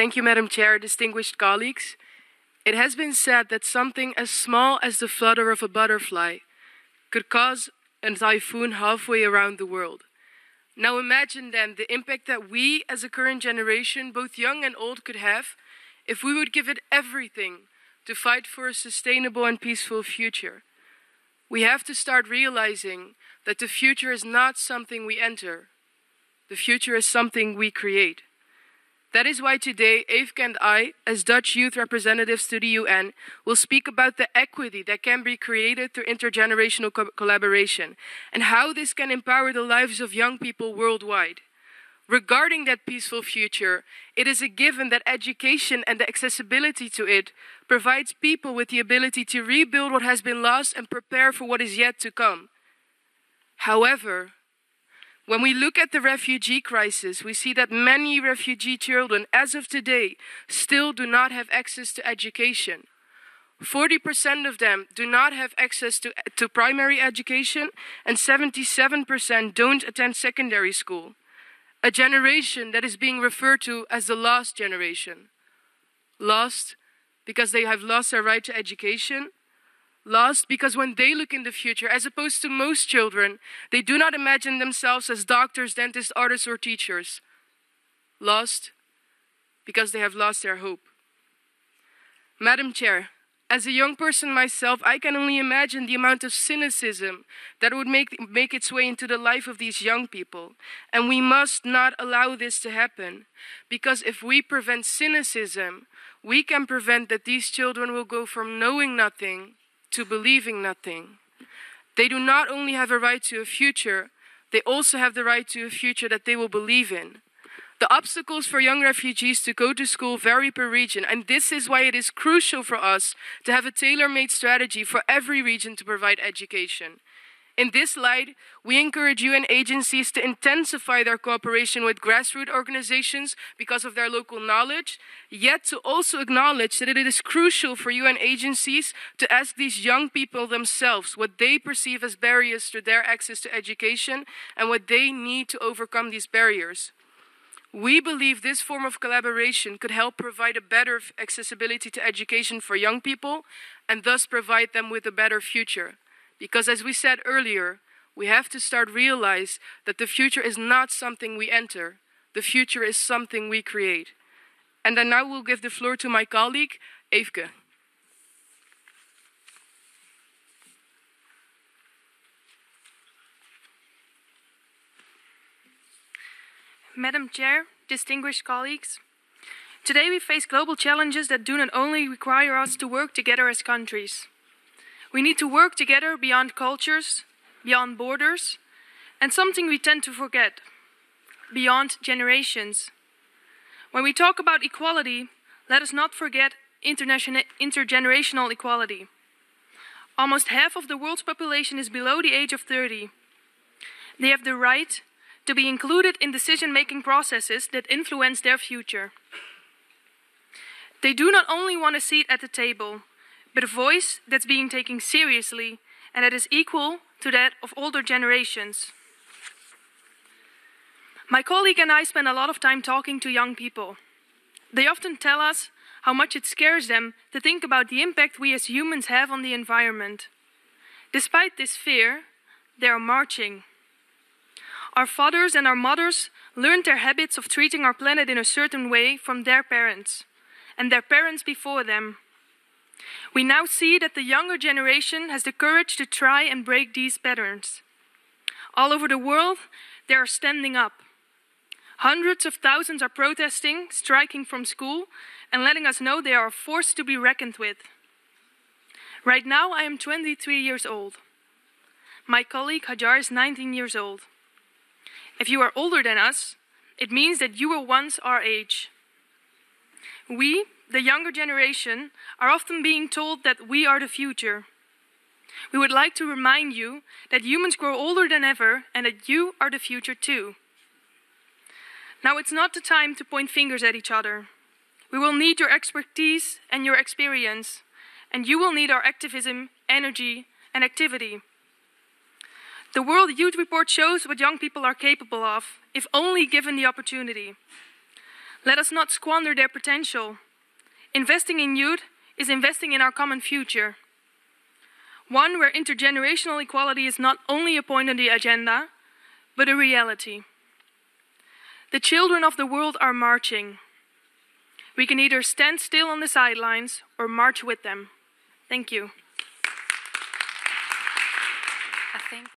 Thank you, Madam Chair, distinguished colleagues. It has been said that something as small as the flutter of a butterfly could cause a typhoon halfway around the world. Now imagine then the impact that we as a current generation, both young and old, could have if we would give it everything to fight for a sustainable and peaceful future. We have to start realizing that the future is not something we enter. The future is something we create. That is why today, Eefke and I, as Dutch youth representatives to the UN, will speak about the equity that can be created through intergenerational collaboration and how this can empower the lives of young people worldwide. Regarding that peaceful future, it is a given that education and the accessibility to it provides people with the ability to rebuild what has been lost and prepare for what is yet to come. However, when we look at the refugee crisis, we see that many refugee children, as of today, still do not have access to education. 40% of them do not have access to primary education, and 77% don't attend secondary school. A generation that is being referred to as the lost generation. Lost because they have lost their right to education. Lost because when they look in the future, as opposed to most children, they do not imagine themselves as doctors, dentists, artists, or teachers. Lost because they have lost their hope. Madam Chair, as a young person myself, I can only imagine the amount of cynicism that would make its way into the life of these young people. And we must not allow this to happen. Because if we prevent cynicism, we can prevent that these children will go from knowing nothing to believing nothing. They do not only have a right to a future, they also have the right to a future that they will believe in. The obstacles for young refugees to go to school vary per region, and this is why it is crucial for us to have a tailor-made strategy for every region to provide education. In this light, we encourage UN agencies to intensify their cooperation with grassroots organizations because of their local knowledge, yet to also acknowledge that it is crucial for UN agencies to ask these young people themselves what they perceive as barriers to their access to education and what they need to overcome these barriers. We believe this form of collaboration could help provide a better accessibility to education for young people and thus provide them with a better future. Because as we said earlier, we have to start realize that the future is not something we enter. The future is something we create. And I now will give the floor to my colleague, Eefke. Madam Chair, distinguished colleagues, today we face global challenges that do not only require us to work together as countries. We need to work together beyond cultures, beyond borders, and something we tend to forget, beyond generations. When we talk about equality, let us not forget intergenerational equality. Almost half of the world's population is below the age of 30. They have the right to be included in decision-making processes that influence their future. They do not only want a seat at the table, but a voice that's being taken seriously and that is equal to that of older generations. My colleague and I spend a lot of time talking to young people. They often tell us how much it scares them to think about the impact we as humans have on the environment. Despite this fear, they are marching. Our fathers and our mothers learned their habits of treating our planet in a certain way from their parents, and their parents before them. We now see that the younger generation has the courage to try and break these patterns. All over the world, they are standing up. Hundreds of thousands are protesting, striking from school, and letting us know they are a force to be reckoned with. Right now, I am 23 years old. My colleague Hajar is 19 years old. If you are older than us, it means that you were once our age. We, the younger generation, are often being told that we are the future. We would like to remind you that humans grow older than ever and that you are the future too. Now it's not the time to point fingers at each other. We will need your expertise and your experience, and you will need our activism, energy, and activity. The World Youth Report shows what young people are capable of, if only given the opportunity. Let us not squander their potential. Investing in youth is investing in our common future. One where intergenerational equality is not only a point on the agenda, but a reality. The children of the world are marching. We can either stand still on the sidelines or march with them. Thank you.